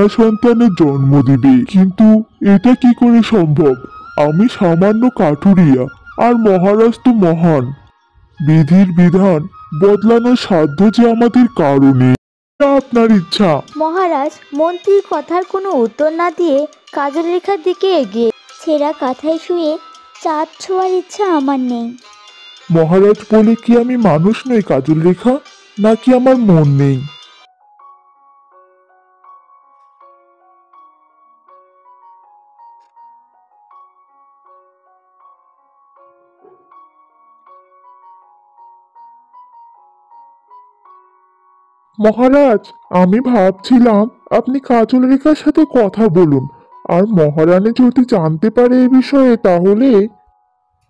কন্যা সন্তানের জন্ম দিবে। কিন্তু এটা কি করে সম্ভব? আমি সামান্য কাঠুরিয়া, আর মহারাজ তো মহান। বিধির বিধান বদলানোর সাধ্য যে আমাদের কারো নেই। এটা আপনার ইচ্ছা। মহারাজ মন্ত্রীর কথার কোনো উত্তর না দিয়ে কাজল রেখার দিকে এগিয়ে। ছেঁড়া কাঁথায় শুয়ে চাঁদ ছোঁয়ার ইচ্ছা আমার নেই। মহারাজ বলে কি আমি মানুষ নই কাজল রেখা? নাকি আমার মন নেই? মহারাজ, আমি ভাবছিলাম আপনি কাজল রেখার সাথে কথা বলুন, আর মহারানী যদি জানতে পারে এ বিষয়ে তাহলে।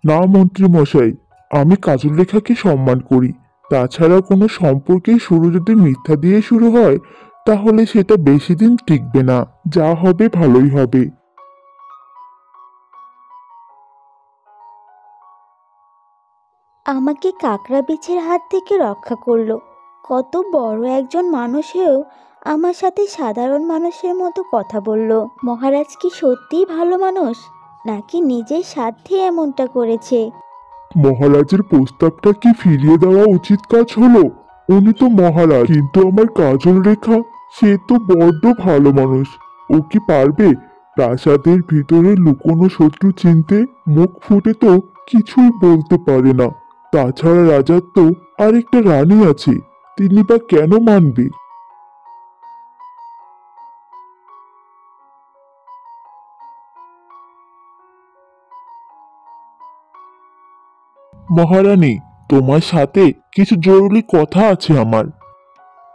না মন্ত্রী মশাই, আমি কাজল রেখাকে সম্মান করি। তাছাড়া কোনো সম্পর্কের শুরু যদি মিথ্যা দিয়ে শুরু হয় তাহলে সেটা বেশি দিন টিকবে না। যা হবে ভালোই হবে। আমাকে কাকড়া বিছের হাত থেকে রক্ষা করলো। কত বড় একজন মানুষ হয়েও আমার সাথে সাধারণ মানুষের মতো কথা বলল। মহারাজ কি সত্যিই ভালো মানুষ, নাকি নিজের স্বার্থে এমনটা করেছে? মহারাজের প্রস্তাবটা কি ফিরিয়ে দেওয়া উচিত কাজ হলো? উনি তো মহারাজ, কিন্তু আমার কাজল রেখা, সে তো বড্ড ভালো মানুষ। ও কি পারবে প্রাসাদের ভিতরে লুকোনো শত্রু চিনতে? মুখ ফুটে তো কিছুই বলতে পারে না। তাছাড়া রাজার তো আরেকটা রানী আছে, তিনি বা কেন মানবে? মহারানী, তোমার সাথে কিছু জরুরি কথা আছে আমার।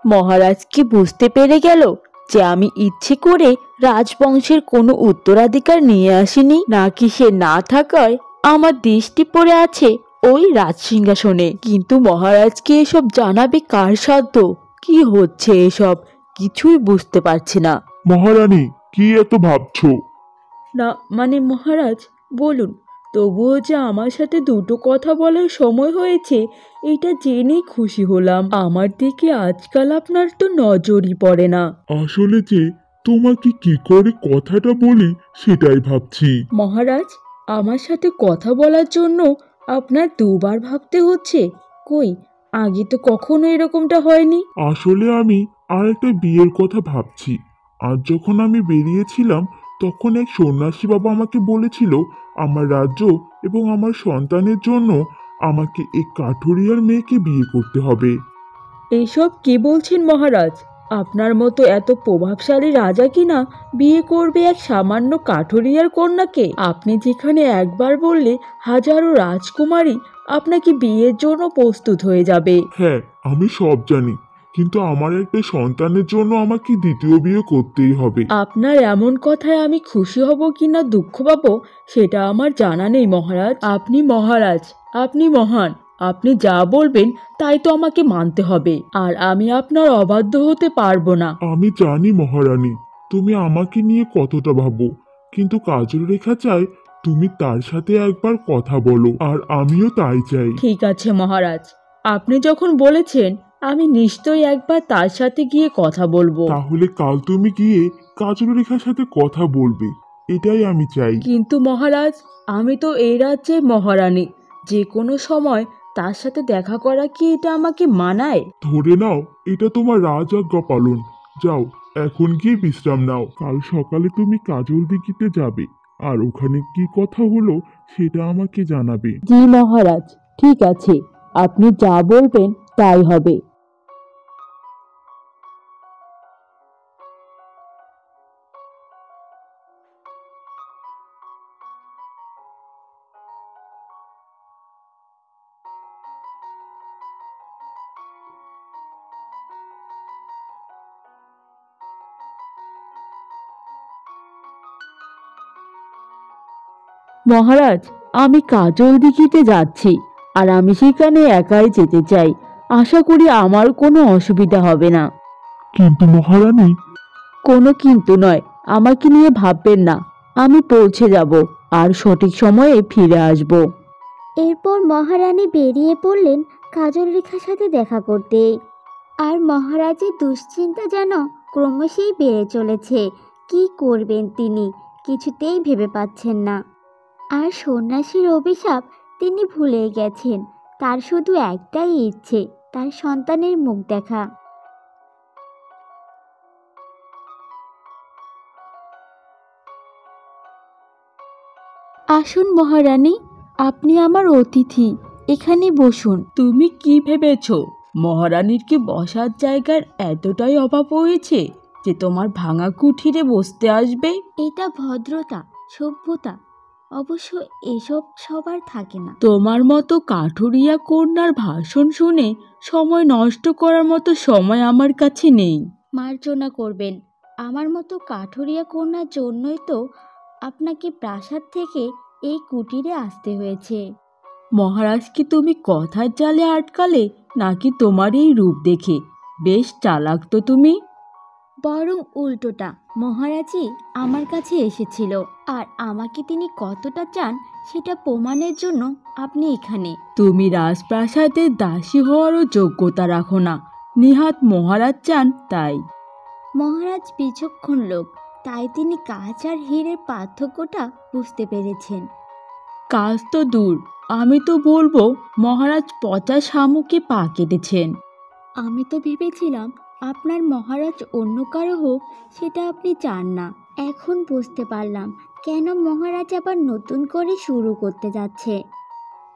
মহারাজ কি বুঝতে পেরে গেল যে আমি ইচ্ছে করে রাজবংশের কোনো উত্তরাধিকার নিয়ে আসিনি, নাকি সে না থাকায় আমার দৃষ্টি পড়ে আছে ওই রাজসিংহাসনে? কিন্তু মহারাজকে এসব জানাবে কার সাধ্য? কি হচ্ছে এসব? কিছুই বুঝতে পারছি না। মহারানী, কি এত ভাবছো? না মানে মহারাজ, বলুন। তবুও যে আমার সাথে দুটো কথা বলার সময় হয়েছে এটা জেনেই খুশি হলাম। আমার দিকে আজকাল আপনার তো নজরই পড়ে না। আসলে যে তোমাকে কি করে কথাটা বলি সেটাই ভাবছি। মহারাজ, আমার সাথে কথা বলার জন্য আপনার দুবার ভাবতে হচ্ছে? কই, আগে তো কখনো এরকমটা হয়নি। আসলে আমি আর একটা বিয়ের কথা ভাবছি। আজ যখন আমি বেরিয়েছিলাম তখন এক সন্ন্যাসী বাবা আমাকে বলেছিল আমার রাজ্য এবং আমার সন্তানের জন্য আমাকে এক কাঠুরিয়ার মেয়েকে বিয়ে করতে হবে। এইসব কি বলছেন মহারাজ? আপনার মতো এত প্রভাবশালী রাজা কিনা বিয়ে করবে এক সামান্য কাঠুরিয়ার কন্যাকে? আপনি যেখানে একবার বললে হাজারো রাজকুমারী আপনাকে বিয়ের জন্য প্রস্তুত হয়ে যাবে। হ্যাঁ, আমি সব জানি, কিন্তু আমার একটা সন্তানের জন্য আমাকে দ্বিতীয় বিয়ে করতেই হবে। আপনার এমন কথায় আমি খুশি হব কিনা দুঃখ পাবো সেটা আমার জানা নেই মহারাজ। আপনি মহারাজ, আপনি মহান। আপনি যা বলবেন তাই তো আমাকে মানতে হবে, আর আমি আপনার অবাধ্য হতে পারবো না। আমি জানি মহারানী, তুমি আমাকে নিয়ে কতটা ভাবো, কিন্তু কাজল রেখা চায় তুমি তার সাথে একবার কথা বলো, আর আমিও তাই চাই। ঠিক আছে মহারাজ, আপনি যখন বলেছেন আমি নিশ্চয়ই একবার তার সাথে গিয়ে কথা বলবো। তাহলে কাল তুমি গিয়ে কাজল রেখার সাথে কথা বলবে, এটাই আমি চাই। কিন্তু মহারাজ, আমি তো এই রাজ্যের মহারানী। যে কোনো সময় তার সাথে দেখা করা কি এটা আমাকে মানায়? ধরে নাও এটা তোমার রাজআজ্ঞা পালন। যাও, এখন গিয়ে বিশ্রাম নাও। কাল সকালে তুমি কাজল দিঘিতে যাবে, আর ওখানে কি কথা হলো সেটা আমাকে জানাবে। জি মহারাজ, ঠিক আছে। আপনি যা বলবেন তাই হবে। মহারাজ, আমি কাজল দিঘিতে যাচ্ছি, আর আমি সেখানে একাই যেতে চাই। আশা করি আমার কোনো অসুবিধা হবে না। কিন্তু মহারানী। কোনো কিন্তু নয়, আমাকে নিয়ে ভাববেন না। আমি পৌঁছে যাব, আর সঠিক সময়ে ফিরে আসব। এরপর মহারানী বেরিয়ে পড়লেন কাজল রেখার সাথে দেখা করতে। আর মহারাজের দুশ্চিন্তা যেন ক্রমশই বেড়ে চলেছে। কি করবেন তিনি কিছুতেই ভেবে পাচ্ছেন না। আর সন্ন্যাসীর অভিশাপ তিনি ভুলে গেছেন। তার শুধু একটাই ইচ্ছে, তার সন্তানের মুখ দেখা। আসুন মহারানী, আপনি আমার অতিথি, এখানে বসুন। তুমি কি ভেবেছ মহারানীর কি বসার জায়গার এতটাই অভাব হয়েছে যে তোমার ভাঙা কুঠিরে বসতে আসবে? এটা ভদ্রতা, সভ্যতা। অবশ্য এসব সবার থাকে না। তোমার মতো কাঠুরিয়া কন্যার ভাষণ শুনে সময় নষ্ট করার মতো সময় আমার কাছে নেই। মার্জনা করবেন। আমার মতো কাঠুরিয়া কন্যার জন্যই তো আপনাকে প্রাসাদ থেকে এই কুটিরে আসতে হয়েছে। মহারাজকে তুমি কথার জালে আটকালে নাকি তোমার এই রূপ দেখে? বেশ চালাক তো তুমি। বরং উল্টোটা, মহারাজই আমার কাছে এসেছিল, আর আমাকে তিনি কতটা চান সেটা প্রমাণের জন্য আপনি এখানে। তুমি রাজপ্রাসাদের দাসী হওয়ারও যোগ্যতা রাখো না, নিহাত মহারাজ চান তাই। মহারাজ বিচক্ষণ লোক, তাই তিনি কাঁচ আর হীরের পার্থক্যটা বুঝতে পেরেছেন। কাজ তো দূর, আমি তো বলবো মহারাজ পচা শামুকে পা কেটেছেন। আমি তো ভেবেছিলাম আপনার মহারাজ অন্য কারো হোক, সেটা আপনি চান না। এখন বুঝতে পারলাম কেন মহারাজ আবার নতুন করে শুরু করতে যাচ্ছে।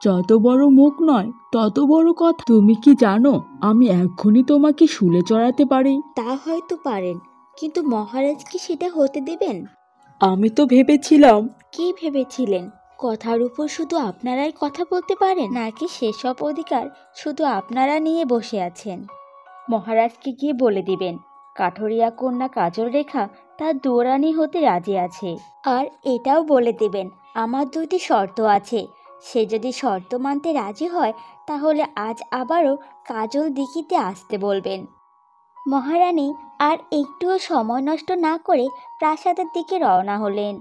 যত বড় মুখ নয় তত বড় কথা। তুমি কি জানো আমি এক্ষুনি তোমাকে শুলে চড়াতে পারি? তা হয়তো পারেন, কিন্তু মহারাজ কি সেটা হতে দেবেন? আমি তো ভেবেছিলাম। কি ভেবেছিলেন? কথার উপর শুধু আপনারাই কথা বলতে পারেন, নাকি সেসব অধিকার শুধু আপনারা নিয়ে বসে আছেন? মহারাজকে গিয়ে বলে দিবেন কাঠুরিয়া কন্যা কাজল রেখা তার দৌরানি হতে রাজি আছে। আর এটাও বলে দেবেন আমার দুটি শর্ত আছে। সে যদি শর্ত মানতে রাজি হয় তাহলে আজ আবারও কাজল দিঘিতে আসতে বলবেন। মহারানী আর একটুও সময় নষ্ট না করে প্রাসাদের দিকে রওনা হলেন।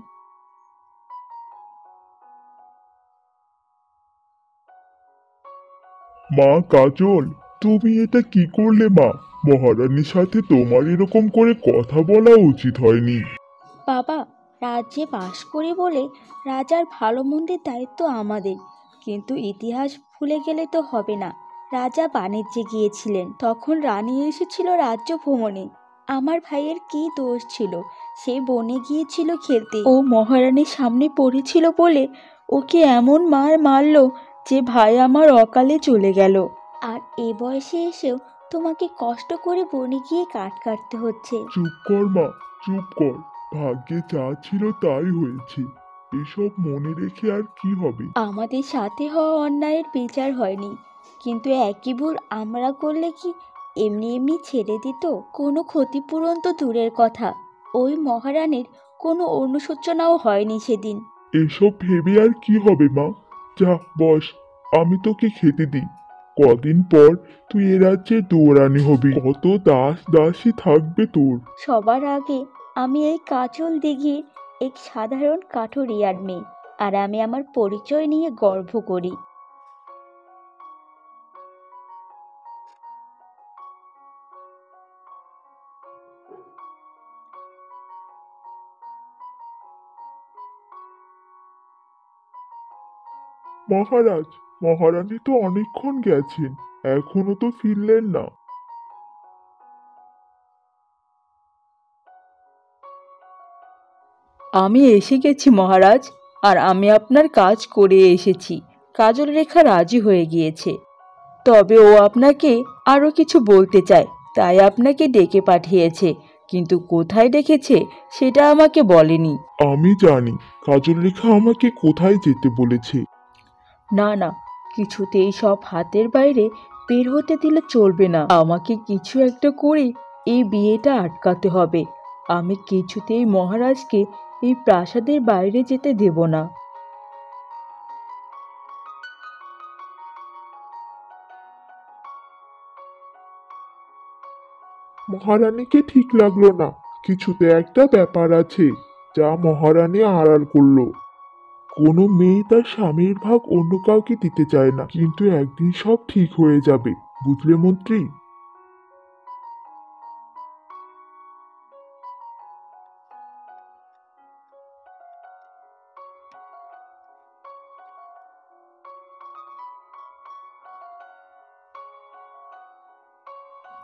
মা কাজল, তুমি এটা কি করলে মা? মহারানীর সাথে তোমার এরকম করে কথা বলা উচিত হয়নি। বাবা, রাজ্যে বাস করি বলে রাজার ভালো মন্দের দায়িত্ব আমাদের, কিন্তু ইতিহাস ভুলে গেলে তো হবে না। রাজা বাণিজ্যে গিয়েছিলেন, তখন রানী এসেছিল রাজ্য ভ্রমণে। আমার ভাইয়ের কি দোষ ছিল? সে বনে গিয়েছিল খেলতে। ও মহারানীর সামনে পড়েছিল বলে ওকে এমন মার মারলো যে ভাই আমার অকালে চলে গেল। আর এ বয়সে এসেও তোমাকে কষ্ট করে বনে গিয়ে কাঠ কাটতে হচ্ছে। চুপ কর মা, চুপ কর। ভাগ্যে যা ছিল তাই হয়েছে। এসব মনে রেখে আর কি হবে? আমাদের সাথে হওয়া অন্যায়ের বিচার হয়নি, কিন্তু একই ভুল আমরা করলে কি এমনি এমনি ছেড়ে দিত? কোনো ক্ষতিপূরণ তো দূরের কথা, ওই মহারানীর কোনো অনুশোচনাও হয়নি সেদিন। এসব ভেবে আর কি হবে মা? যা বস, আমি তোকে খেতে দিই। কদিন পর তুই এ রাজ্যের দৌরানি হবি, কত দাস দাসী থাকবে তোর। সবার আগে আমি এই কাজল দিঘির এক সাধারণ কাঠুরিয়ার মেয়ে, আর আমি আমার পরিচয় নিয়ে গর্ব করি। মহারাজ, মহারানী তো অনেকক্ষণ গেছেন, এখনো তো ফিরলেন না। আমি এসে গেছি মহারাজ, আর আমি আপনার কাজ করে এসেছি। কাজল রেখা রাজি হয়ে গিয়েছে, তবে ও আপনাকে আরও কিছু বলতে চায়, তাই আপনাকে ডেকে পাঠিয়েছে। কিন্তু কোথায় ডেকেছে সেটা আমাকে বলেনি। আমি জানি কাজল রেখা আমাকে কোথায় যেতে বলেছে। না না, কিছুতেই সব হাতের বাইরে বের হতে দিলে চলবে না। আমাকে কিছু একটা করে এই বিয়েটা আটকাতে হবে। আমি কিছুতেই মহারাজকে এই প্রাসাদের বাইরে যেতে দেব না। মহারানীকে ঠিক লাগলো না। কিছুতে একটা ব্যাপার আছে যা মহারানী আড়াল করলো। কোনো মেয়ে তার স্বামীর ভাগ অন্য কাউকে দিতে চায় না, কিন্তু একদিন সব ঠিক হয়ে যাবে, বুঝলে মন্ত্রী?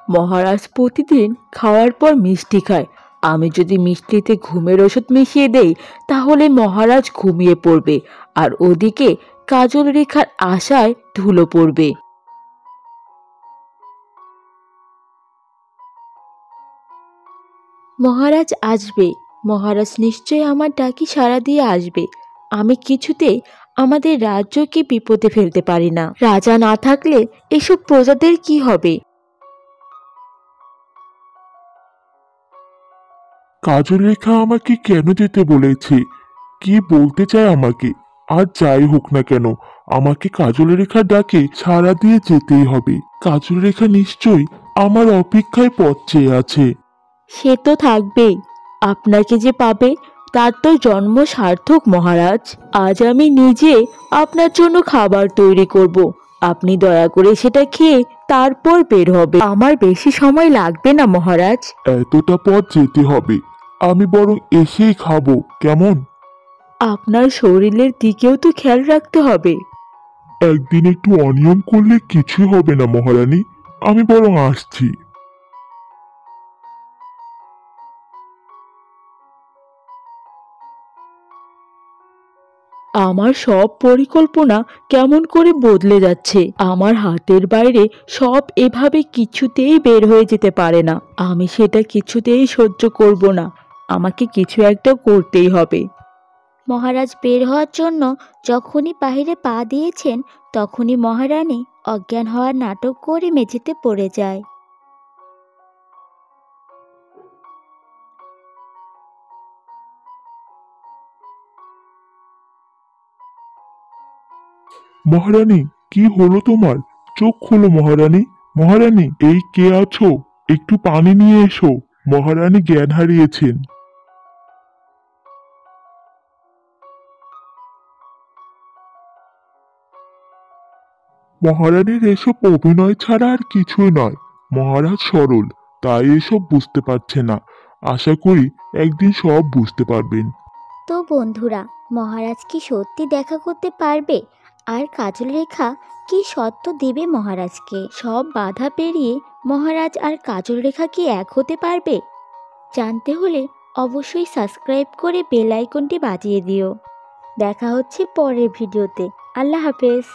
মহারাজ প্রতিদিন খাওয়ার পর মিষ্টি খায়। আমি যদি মিষ্টিতে ঘুমের ওষুধ মিশিয়ে দেই তাহলে মহারাজ ঘুমিয়ে পড়বে, আর ওদিকে কাজল রেখার আশায় ধুলো পড়বে। মহারাজ আসবে, মহারাজ নিশ্চয় আমার ডাকি সাড়া দিয়ে আসবে। আমি কিছুতেই আমাদের রাজ্যকে বিপদে ফেলতে পারি না। রাজা না থাকলে এসব প্রজাদের কি হবে? কাজল রেখা আমাকে কেন যেতে বলেছে? কি বলতে চায় আমাকে? আর যাই হোক না কেন, আমাকে কাজল রেখার ডাকে সাড়া দিয়ে যেতেই হবে। কাজল রেখা নিশ্চয়ই আমার অপেক্ষায় পথ চেয়ে আছে। সে তো থাকবেই। আপনাকে যে পাবে তার তো জন্ম সার্থক মহারাজ। আজ আমি নিজে আপনার জন্য খাবার তৈরি করব। আপনি দয়া করে সেটা খেয়ে তারপর বের হবে। আমার বেশি সময় লাগবে না মহারাজ। এতটা পথ যেতে হবে, আমি বরং এসেই খাবো, কেমন? আপনার শরীরের দিকেও তো খেয়াল রাখতে হবে। একদিন একটু অনিয়ম করলে কিছুই হবে না মহারানী, আমি বরং আসছি। আমার সব পরিকল্পনা কেমন করে বদলে যাচ্ছে। আমার হাতের বাইরে সব এভাবে কিছুতেই বের হয়ে যেতে পারে না। আমি সেটা কিছুতেই সহ্য করব না। আমাকে কিছু একটা করতেই হবে। মহারাজ বের হওয়ার জন্য যখনই বাহিরে পা দিয়েছেন তখনই মহারানী অজ্ঞান হওয়ার নাটক করে মেঝেতে পড়ে যায়। মহারানী, কি হলো তোমার? চোখ খোলো মহারানী। মহারানী, এই কে আছো? একটু পানি নিয়ে এসো। মহারানী জ্ঞান হারিয়েছেন। মহারানীর এসব অভিনয় ছাড়া আর কিছুই নয়। মহারাজ সরল, তাই এসব বুঝতে পারছে না। আশা করি একদিন সব বুঝতে পারবেন। তো বন্ধুরা, মহারাজ কি সত্যি দেখা করতে পারবে? আর কাজল রেখা কি সত্য দেবে মহারাজকে? সব বাধা পেরিয়ে মহারাজ আর কাজল রেখা কি এক হতে পারবে? জানতে হলে অবশ্যই সাবস্ক্রাইব করে বেল আইকনটি বাজিয়ে দিও। দেখা হচ্ছে পরের ভিডিওতে। আল্লাহ হাফেজ।